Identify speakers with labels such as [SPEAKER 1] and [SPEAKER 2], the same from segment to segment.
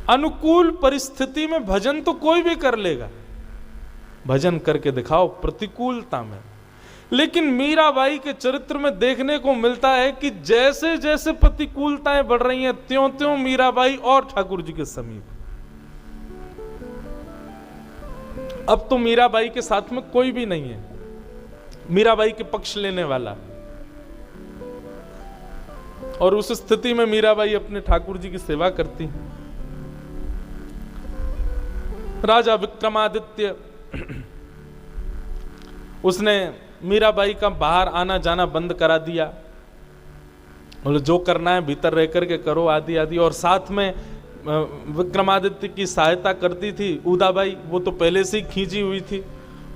[SPEAKER 1] अनुकूल परिस्थिति में भजन तो कोई भी कर लेगा, भजन करके दिखाओ प्रतिकूलता में। लेकिन मीराबाई के चरित्र में देखने को मिलता है कि जैसे जैसे प्रतिकूलताएं बढ़ रही हैं, त्यों त्यों मीराबाई और ठाकुर जी के समीप। अब तो मीराबाई के साथ में कोई भी नहीं है मीराबाई के पक्ष लेने वाला, और उस स्थिति में मीराबाई अपने ठाकुर जी की सेवा करती है। राजा विक्रमादित्य उसने मीराबाई का बाहर आना जाना बंद करा दिया, बोले जो करना है भीतर रह करके करो आदि आदि। और साथ में विक्रमादित्य की सहायता करती थी उदाबाई, वो तो पहले से ही खींची हुई थी,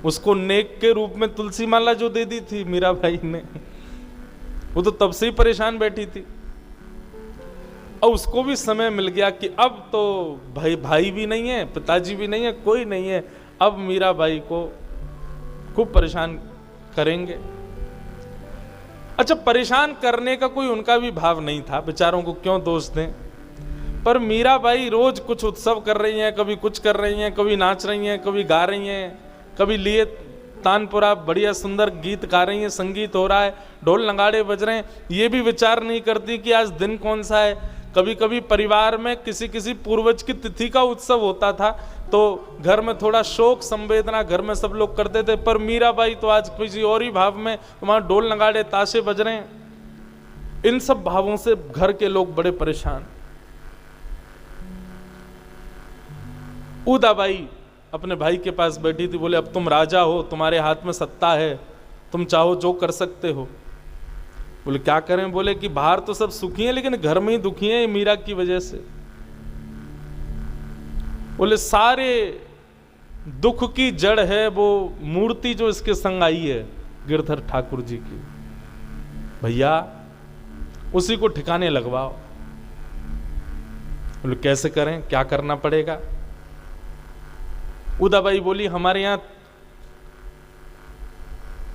[SPEAKER 1] उसको नेक के रूप में तुलसी माला जो दे दी थी मीराबाई ने, वो तो तब से ही परेशान बैठी थी। और उसको भी समय मिल गया कि अब तो भाई भी नहीं है, पिताजी भी नहीं है, कोई नहीं है, अब मीराबाई को खूब परेशान करेंगे। अच्छा, परेशान करने का कोई उनका भी भाव नहीं था, बेचारों को क्यों दोष दें। पर मीराबाई रोज कुछ उत्सव कर रही हैं, कभी कुछ कर रही हैं, कभी नाच रही हैं, कभी गा रही हैं, कभी लिए तानपुरा बढ़िया सुंदर गीत गा रही हैं, संगीत हो रहा है, ढोल नगाड़े बज रहे हैं, ये भी विचार नहीं करती कि आज दिन कौन सा है। कभी कभी परिवार में किसी किसी पूर्वज की तिथि का उत्सव होता था तो घर में थोड़ा शोक संवेदना घर में सब लोग करते थे, पर मीराबाई तो आज किसी और ही भाव में, वहां ढोल नगाड़े ताशे बज रहे हैं। इन सब भावों से घर के लोग बड़े परेशान। उदाबाई अपने भाई के पास बैठी थी, बोले अब तुम राजा हो, तुम्हारे हाथ में सत्ता है, तुम चाहो जो कर सकते हो। बोले क्या करें? बोले कि बाहर तो सब सुखी हैं लेकिन घर में ही दुखी हैं मीरा की वजह से। बोले सारे दुख की जड़ है वो मूर्ति जो इसके संग आई है गिरधर ठाकुर जी की, भैया उसी को ठिकाने लगवाओ। बोले कैसे करें, क्या करना पड़ेगा? उदाबाई बोली हमारे यहां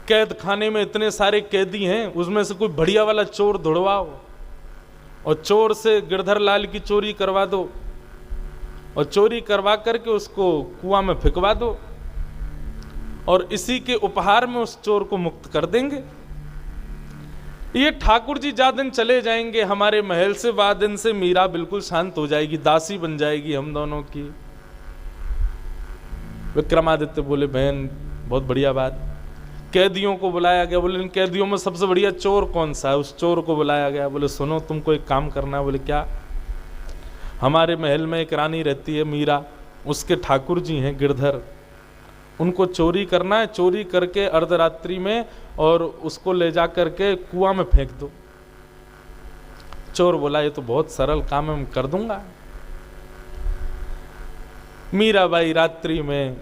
[SPEAKER 1] कैद खाने में इतने सारे कैदी हैं, उसमें से कोई बढ़िया वाला चोर ढूंढवाओ और चोर से गिरधर लाल की चोरी करवा दो और चोरी करवा करके उसको कुआं में फेंकवा दो और इसी के उपहार में उस चोर को मुक्त कर देंगे। ये ठाकुर जी जा दिन चले जाएंगे हमारे महल से, बाद दिन से मीरा बिल्कुल शांत हो जाएगी, दासी बन जाएगी हम दोनों की। विक्रमादित्य बोले बहन बहुत बढ़िया बात। कैदियों को बुलाया गया, बोले इन कैदियों में सबसे बढ़िया चोर कौन सा है? उस चोर को बुलाया गया। बोले सुनो तुमको एक काम करना है। बोले क्या? हमारे महल में एक रानी रहती है मीरा, उसके ठाकुर जी हैं गिरधर, उनको चोरी करना है, चोरी करके अर्धरात्रि में और उसको ले जा करके कुआं में फेंक दो। चोर बोला ये तो बहुत सरल काम है, मैं कर दूंगा। मीराबाई रात्रि में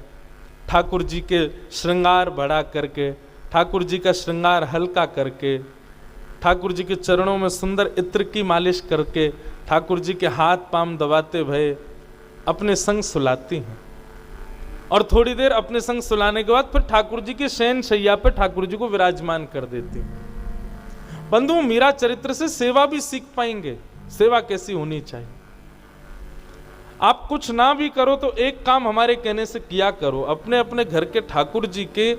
[SPEAKER 1] ठाकुर जी के श्रृंगार बढ़ा करके, ठाकुर जी का श्रृंगार हल्का करके, ठाकुर जी के चरणों में सुंदर इत्र की मालिश करके, ठाकुर जी के हाथ पांव दबाते भये अपने संग सुलाती हैं। और थोड़ी देर अपने संग सुलाने के बाद फिर ठाकुर जी के शयन शैया पर ठाकुर जी को विराजमान कर देती हैं। बंधु मीरा चरित्र से सेवा भी सीख पाएंगे, सेवा कैसी होनी चाहिए। आप कुछ ना भी करो तो एक काम हमारे कहने से किया करो, अपने अपने घर के ठाकुर जी के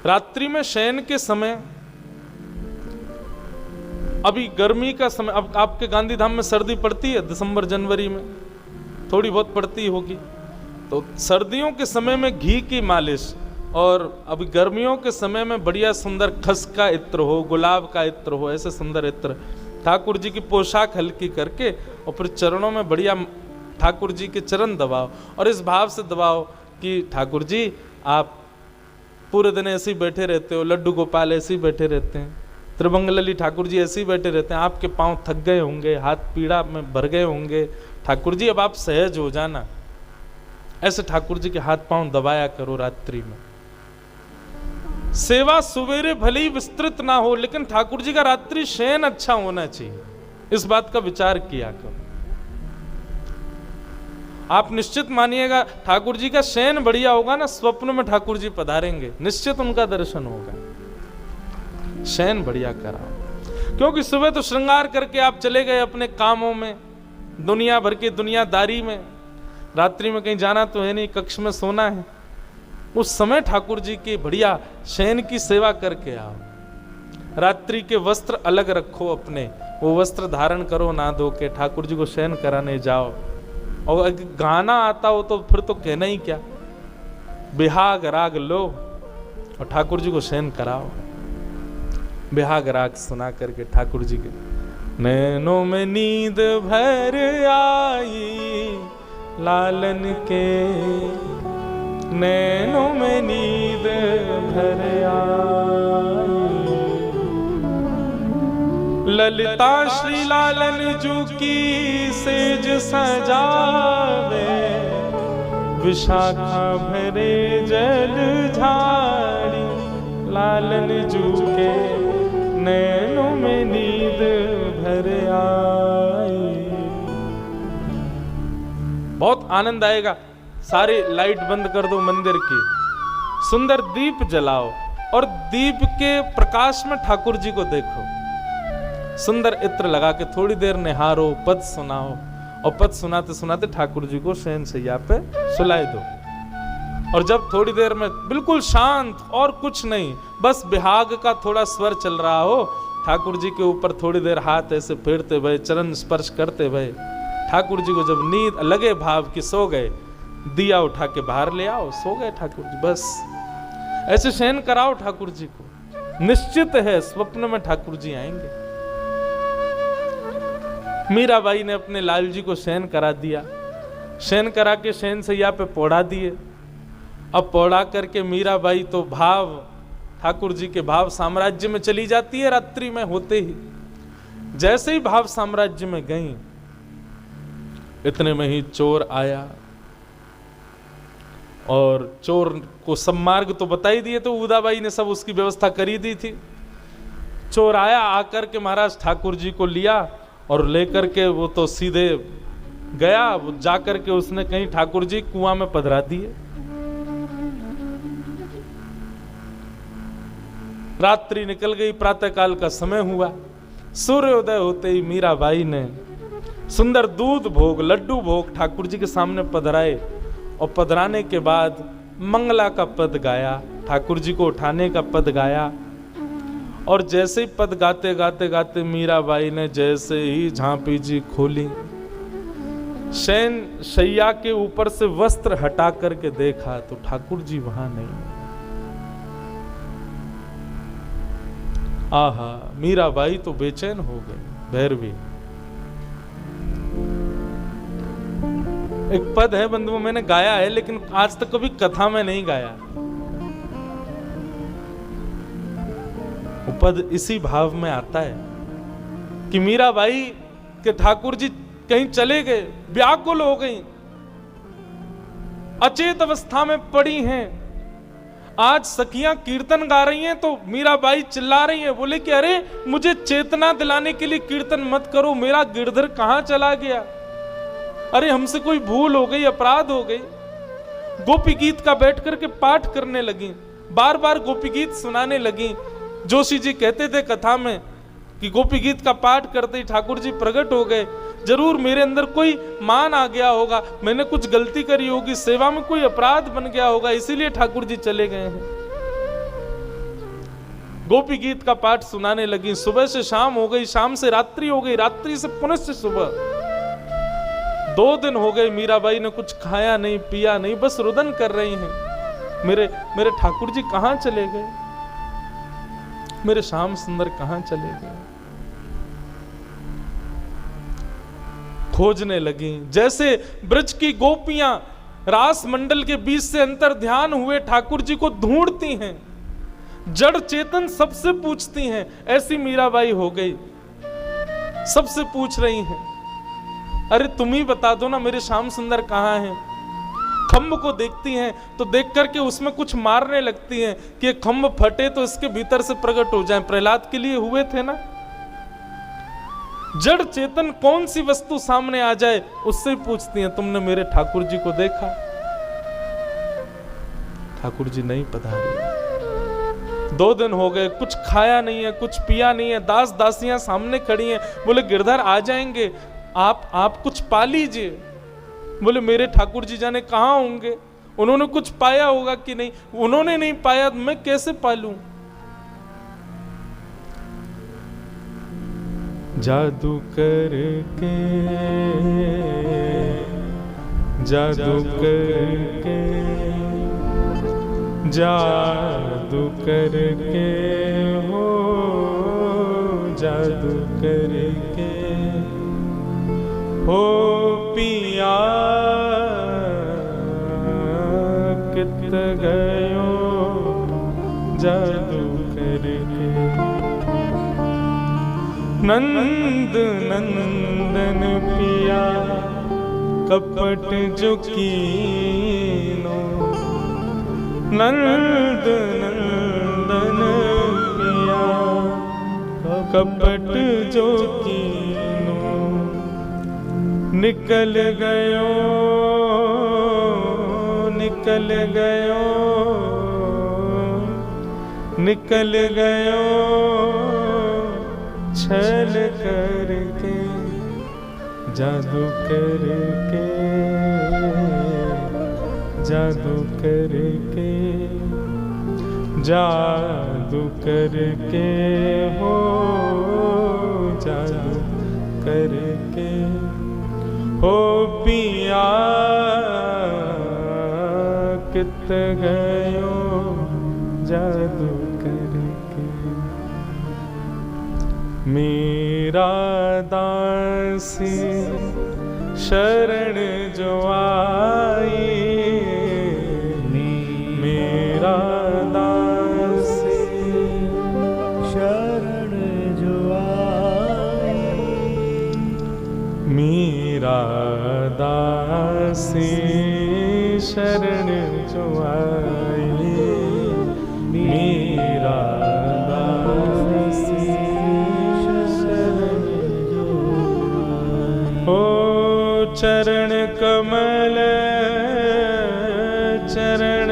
[SPEAKER 1] रात्रि में शयन के समय, अभी गर्मी का समय, अब आपके गांधी धाम में सर्दी पड़ती है दिसंबर जनवरी में, थोड़ी बहुत पड़ती होगी, तो सर्दियों के समय में घी की मालिश और अभी गर्मियों के समय में बढ़िया सुंदर खस का इत्र हो, गुलाब का इत्र हो, ऐसे सुंदर इत्र ठाकुर जी की पोशाक हल्की करके और फिर चरणों में बढ़िया ठाकुर जी के चरण दबाओ और इस भाव से दबाओ कि ठाकुर जी आप पूरे दिन ऐसे ही बैठे रहते हो, लड्डू गोपाल ऐसे ही बैठे रहते हैं, त्रिभंगलली ठाकुर जी ऐसे ही बैठे रहते हैं, आपके पांव थक गए होंगे, हाथ पीड़ा में भर गए होंगे, ठाकुर जी अब आप सहज हो जाना। ऐसे ठाकुर जी के हाथ पांव दबाया करो रात्रि में। सेवा सुवेरे भले ही विस्तृत ना हो लेकिन ठाकुर जी का रात्रि शयन अच्छा होना चाहिए, इस बात का विचार किया करो। आप निश्चित मानिएगा ठाकुर जी का शयन बढ़िया होगा ना, स्वप्न में ठाकुर जी पधारेंगे, निश्चित उनका दर्शन होगा। शयन बढ़िया कराओ, क्योंकि सुबह तो श्रृंगार करके आप चले गए अपने कामों में, दुनिया भर की दुनियादारी में, रात्रि में कहीं जाना तो है नहीं, कक्ष में सोना है, उस समय ठाकुर जी की बढ़िया शयन की सेवा करके आओ। रात्रि के वस्त्र अलग रखो अपने, वो वस्त्र धारण करो, ना धो के ठाकुर जी को शयन कराने जाओ। और गाना आता हो तो फिर तो कहना ही क्या, बिहाग राग लो और ठाकुर जी को शयन कराओ। बिहाग राग सुना करके ठाकुर जी के नैनों में नींद भर आई, लालन के नैनों में नींद भर आई। ललिता श्री लालन जू की सेज सजावे, विशाखा भरे जल झाड़ी, लालन जू के नैनों में नींद भर आई। बहुत आनंद आएगा। सारी लाइट बंद कर दो मंदिर की, सुंदर दीप जलाओ और दीप के प्रकाश में ठाकुर जी को देखो। सुंदर इत्र लगा के थोड़ी देर निहारो, पद सुनाओ और पद सुनाते सुनाते ठाकुर जी को शयन शैया पे सुलाए दो। और जब थोड़ी देर में बिल्कुल शांत और कुछ नहीं, बस बिहाग का थोड़ा स्वर चल रहा हो, ठाकुर जी के ऊपर थोड़ी देर हाथ ऐसे फेरते भय, चरण स्पर्श करते भय, ठाकुर जी को जब नींद लगे भाव की सो गए, दिया उठा के बाहर ले आओ, सो गए ठाकुर जी। बस ऐसे शयन कराओ ठाकुर जी को, निश्चित है स्वप्न में ठाकुर जी आएंगे। मीराबाई ने अपने लाल जी को शयन करा दिया, शयन करा के शयन सैया पे पौड़ा दिए। अब पौड़ा करके मीराबाई तो भाव ठाकुर जी के भाव साम्राज्य में चली जाती है। रात्रि में होते ही जैसे ही भाव साम्राज्य में गई, इतने में ही चोर आया और चोर को सब मार्ग तो बता ही दिए, तो उदाबाई ने सब उसकी व्यवस्था करी दी थी। चोर आया, आकर के महाराज ठाकुर जी को लिया और लेकर के वो तो सीधे गया, वो जाकर के उसने कहीं ठाकुर जी कुआं में पधरा दिए। रात्रि निकल गई, प्रातःकाल का समय हुआ। सूर्योदय होते ही मीराबाई ने सुंदर दूध भोग, लड्डू भोग ठाकुर जी के सामने पधराए और पधराने के बाद मंगला का पद गाया, ठाकुर जी को उठाने का पद गाया। और जैसे ही पद गाते गाते गाते मीराबाई ने जैसे ही झांपी जी खोली, शयन शैया के ऊपर से वस्त्र हटा करके देखा तो ठाकुर जी वहां नहीं। आहा, मीराबाई तो बेचैन हो गई। भैरवी एक पद है बंधुओं, मैंने गाया है लेकिन आज तक कभी कथा में नहीं गाया। वो पद इसी भाव में आता है कि मीराबाई के ठाकुर जी कहीं चले गए, व्याकुल हो गई, अचेत अवस्था में पड़ी हैं। आज सखियां कीर्तन गा रही हैं तो मीराबाई चिल्ला रही हैं, बोले कि अरे मुझे चेतना दिलाने के लिए कीर्तन मत करो, मेरा गिरधर कहां चला गया, अरे हमसे कोई भूल हो गई, अपराध हो गई। गोपी गीत का बैठ करके पाठ करने लगी, बार बार गोपी गीत सुनाने लगी। जोशी जी कहते थे कथा में कि गोपी गीत का पाठ करते ही ठाकुर जी प्रकट हो गए। जरूर मेरे अंदर कोई मान आ गया होगा, मैंने कुछ गलती करी होगी, सेवा में कोई अपराध बन गया होगा, इसीलिए ठाकुर जी चले गए हैं। गोपी गीत का पाठ सुनाने लगी। सुबह से शाम हो गई, शाम से रात्रि हो गई, रात्रि से पुनः से सुबह। 2 दिन हो गए, मीराबाई ने कुछ खाया नहीं पिया नहीं, बस रुदन कर रही हैं। मेरे ठाकुर जी कहां चले गए, मेरे श्याम सुंदर कहां चले गए। खोजने लगी, जैसे ब्रज की गोपियां रास मंडल के बीच से अंतर ध्यान हुए ठाकुर जी को ढूंढती हैं, जड़ चेतन सबसे पूछती हैं, ऐसी मीराबाई हो गई। सबसे पूछ रही हैं, अरे तुम ही बता दो ना मेरे श्याम सुंदर कहां हैं। खम्भ को देखती हैं तो देख करके उसमें कुछ मारने लगती हैं कि खम्भ फटे तो इसके भीतर से प्रकट हो जाए। प्रहलाद के लिए हुए थे ना। जड़ चेतन कौन सी वस्तु सामने आ जाए उससे ही पूछती हैं, तुमने मेरे ठाकुर जी को देखा? ठाकुर जी नहीं पधारे। 2 दिन हो गए, कुछ खाया नहीं है, कुछ पिया नहीं है। दास दासियां सामने खड़ी हैं, बोले गिरधर आ जाएंगे। आप कुछ पा लीजिए। बोले मेरे ठाकुर जी जाने कहाँ होंगे, उन्होंने कुछ पाया होगा कि नहीं, उन्होंने नहीं पाया तो मैं कैसे पालूं। जादू करके, जादू करके, जादू करके हो, जादू करके हो पिया कित गयो, जादू करके। नंद नंदन पिया कपट जो कीनो, नंद नंदन पिया कपट जो कीनो, निकल गयो, निकल गयो, निकल गयो छल करके, जादू करके, जादू करके, जादू करके हो, जादू करके हो पिया कित गयो, जादू करके। मेरा दासी शरण जो आई, मेरा दासी
[SPEAKER 2] शरण जो आई,
[SPEAKER 1] मेरा दासी शरण जो आई, मेरा दासी हो चरण कमल, चरण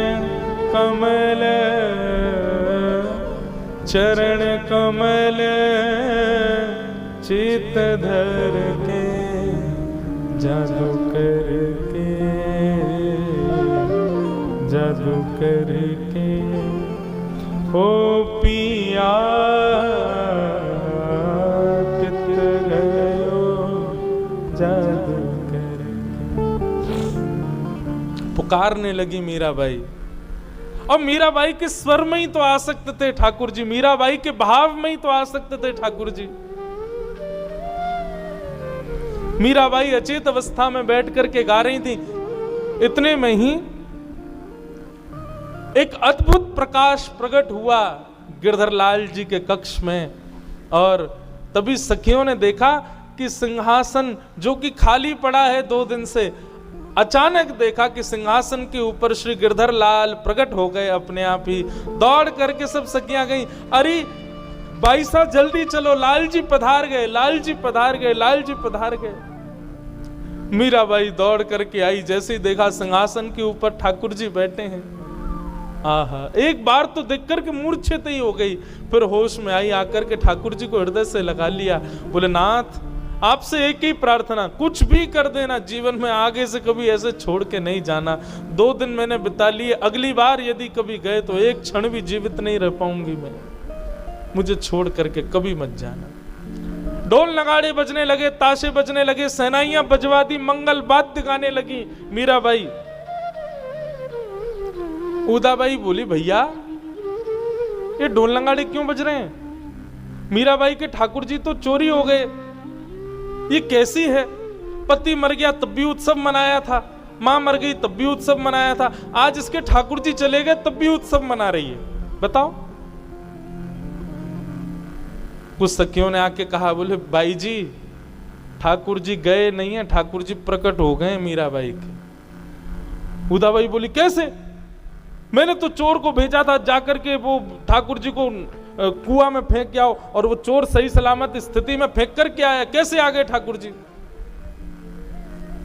[SPEAKER 1] कमल, चरण कमल चित धर के, जादू करके, जादू करके हो पिया कित गयो, जादू करके। पुकारने लगी मीराबाई, और मीराबाई के स्वर में ही तो आसक्त थे ठाकुर जी, मीराबाई के भाव में ही तो आसक्त थे ठाकुर जी। मीराबाई अचेत अवस्था में बैठ करके गा रही थी। इतने में ही एक अद्भुत प्रकाश प्रकट हुआ गिरधरलाल जी के कक्ष में, और तभी सखियों ने देखा कि सिंहासन जो कि खाली पड़ा है 2 दिन से, अचानक देखा कि सिंहासन के ऊपर श्री गिरधरलाल प्रकट हो गए अपने आप ही। दौड़ करके सब सखियां गई, अरे बाई साहब जल्दी चलो, लाल जी पधार गए, लाल जी पधार गए, लाल जी पधार गए। मीराबाई दौड़ करके आई, जैसे ही देखा सिंहासन के ऊपर ठाकुर जी बैठे हैं, आहा, एक बार तो देख करके मूर्छित ही हो गई, फिर होश में आई, आकर के ठाकुर जी को हृदय से लगा लिया। बोले नाथ, आपसे एक ही प्रार्थना, कुछ भी कर देना, जीवन में आगे से कभी ऐसे छोड़ के नहीं जाना। 2 दिन मैंने बिता लिए, अगली बार यदि कभी गए तो एक क्षण भी जीवित नहीं रह पाऊंगी मैं, मुझे छोड़ करके कभी मत जाना। ढोल नगाड़े बजने लगे, ताशे बजने लगे, सहनाइयां बजवा दी, मंगल वाद्य गाने लगी मीराबाई। उदाबाई बोली, भैया ये ढोल नगाड़े क्यों बज रहे हैं? मीराबाई के ठाकुर जी तो चोरी हो गए, ये कैसी है? पति मर गया तब भी उत्सव मनाया था, मां मर गई तब भी उत्सव मनाया था, आज इसके ठाकुर जी चले गए तब भी उत्सव मना रही है, बताओ। कुछ सखियों ने आके कहा, बोले बाई जी ठाकुर जी गए नहीं है, ठाकुर जी प्रकट हो गए मीराबाई के। उदाबाई बोली, कैसे? मैंने तो चोर को भेजा था जाकर के वो ठाकुर जी को कुआं में फेंक के आओ, और वो चोर सही सलामत स्थिति में फेंक कर के आया, कैसे आ गए ठाकुर जी?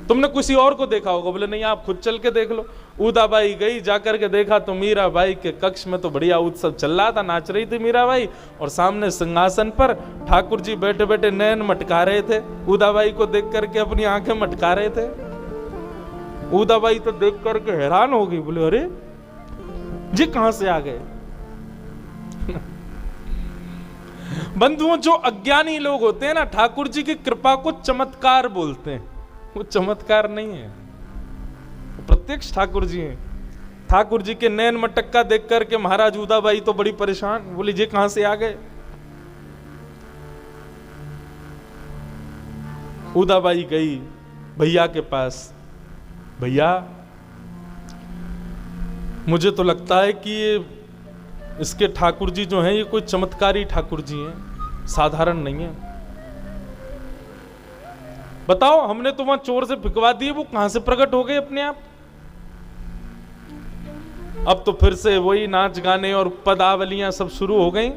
[SPEAKER 1] तुमने किसी और को देखा होगा। बोले नहीं, आप खुद चल के देख लो। उदाबाई गई, जाकर के देखा तो मीराबाई के कक्ष में तो बढ़िया उत्सव चल रहा था, नाच रही थी मीराबाई, और सामने सिंहासन पर ठाकुर जी बैठे बैठे नैन मटका रहे थे, उदाबाई को देख करके अपनी आंखें मटका रहे थे। उदाबाई तो देख करके हैरान हो गई, बोले अरे जी कहां से आ गए। बंधुओं, जो अज्ञानी लोग होते हैं ना, ठाकुर जी की कृपा को चमत्कार बोलते हैं। वो चमत्कार नहीं है, प्रत्यक्ष ठाकुर जी हैं। ठाकुर जी के नैन मटक्का देख करके महाराज उदाबाई तो बड़ी परेशान, बोली जी कहां से आ गए। उदाबाई गई भैया के पास, भैया मुझे तो लगता है कि ये इसके ठाकुर जी जो हैं ये कोई चमत्कारी ठाकुर जी हैं, साधारण नहीं है। बताओ, हमने तो वहां चोर से फिकवा दिए, वो कहां से प्रकट हो गए अपने आप। अब तो फिर से वही नाच गाने और पदावलियां सब शुरू हो गई।